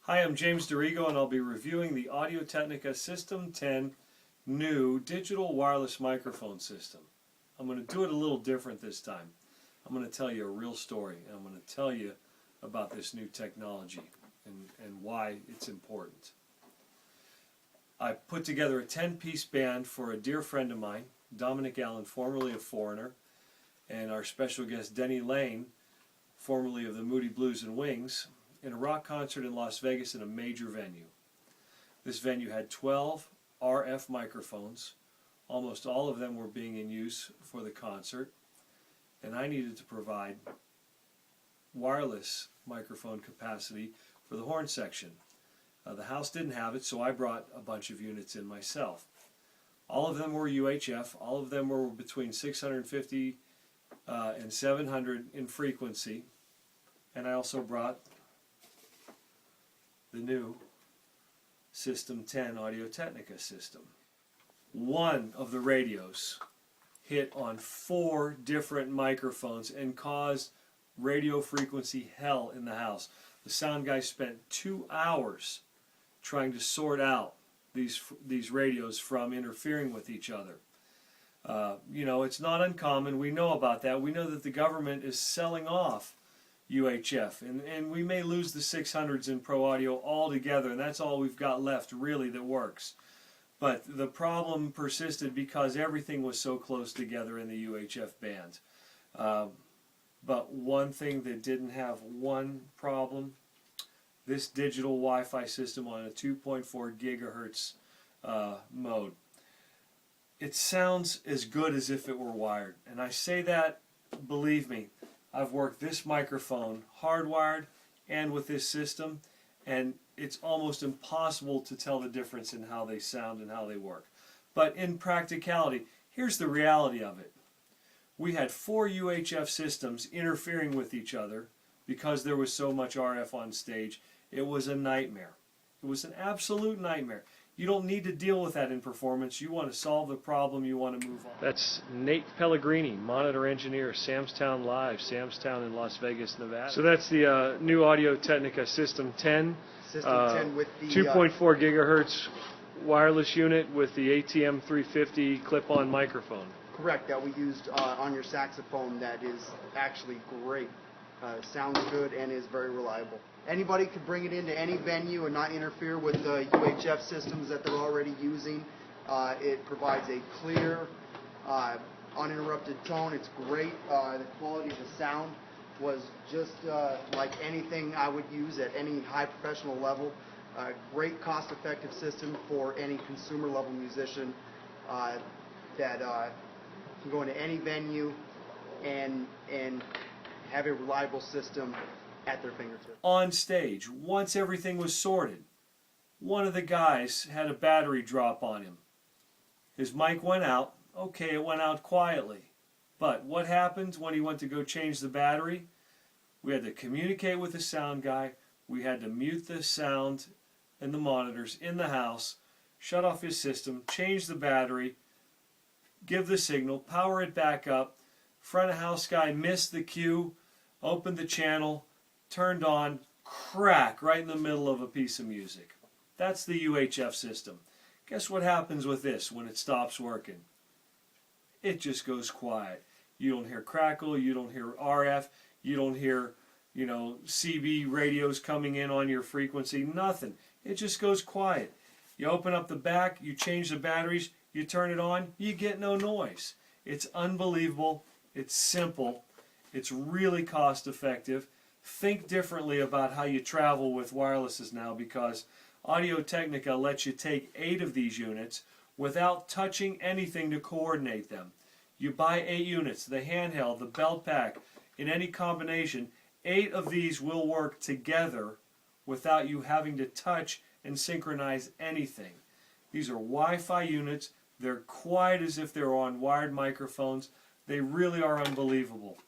Hi, I'm James DeRigo and I'll be reviewing the Audio-Technica System 10 new digital wireless microphone system. I'm going to do it a little different this time. I'm going to tell you a real story and I'm going to tell you about this new technology and why it's important. I put together a 10-piece band for a dear friend of mine, Dominic Allen, formerly of Foreigner, and our special guest Denny Lane, formerly of the Moody Blues and Wings, in a rock concert in Las Vegas in a major venue. This venue had 12 RF microphones. Almost all of them were being in use for the concert, and I needed to provide wireless microphone capacity for the horn section. The house didn't have it, so I brought a bunch of units in myself. All of them were UHF. All of them were between 650 and 700 in frequency, and I also brought the new System 10 Audio-Technica system. One of the radios hit on 4 different microphones and caused radio frequency hell in the house. The sound guy spent 2 hours trying to sort out these radios from interfering with each other. You know, it's not uncommon. We know about that. We know that the government is selling off UHF, and we may lose the 600s in Pro Audio altogether, and that's all we've got left really that works. But the problem persisted because everything was so close together in the UHF band. But one thing that didn't have one problem, this digital Wi-Fi system on a 2.4 gigahertz mode. It sounds as good as if it were wired, and I say that, believe me, I've worked this microphone hardwired and with this system, and it's almost impossible to tell the difference in how they sound and how they work. But in practicality, here's the reality of it. We had 4 UHF systems interfering with each other because there was so much RF on stage. It was a nightmare. It was an absolute nightmare. You don't need to deal with that in performance. You want to solve the problem, you want to move on. That's Nate Pellegrini, monitor engineer, Samstown Live, Samstown in Las Vegas, Nevada. So that's the new Audio-Technica System 10. System 10 with the 2.4 gigahertz wireless unit with the ATM 350 clip-on microphone. Correct, that we used on your saxophone. That is actually great. Sounds good and is very reliable. Anybody could bring it into any venue and not interfere with the UHF systems that they're already using. It provides a clear, uninterrupted tone. It's great. The quality of the sound was just like anything I would use at any high professional level. Great cost-effective system for any consumer-level musician that can go into any venue and have a reliable system at their fingertips. On stage, once everything was sorted, one of the guys had a battery drop on him. His mic went out. Okay, it went out quietly. But what happened when he went to go change the battery? We had to communicate with the sound guy. We had to mute the sound and the monitors in the house, shut off his system, change the battery, give the signal, power it back up. Front of house guy missed the cue, opened the channel, turned on, crack, right in the middle of a piece of music. That's the UHF system. Guess what happens with this when it stops working? It just goes quiet. You don't hear crackle, you don't hear RF, you don't hear, you know, CB radios coming in on your frequency, nothing. It just goes quiet. You open up the back, you change the batteries, you turn it on, you get no noise. It's unbelievable. It's simple. It's really cost effective. Think differently about how you travel with wirelesses now, because Audio-Technica lets you take 8 of these units without touching anything to coordinate them. You buy 8 units, the handheld, the belt pack, in any combination. 8 of these will work together without you having to touch and synchronize anything. These are Wi-Fi units. They're quiet as if they're on wired microphones. They really are unbelievable.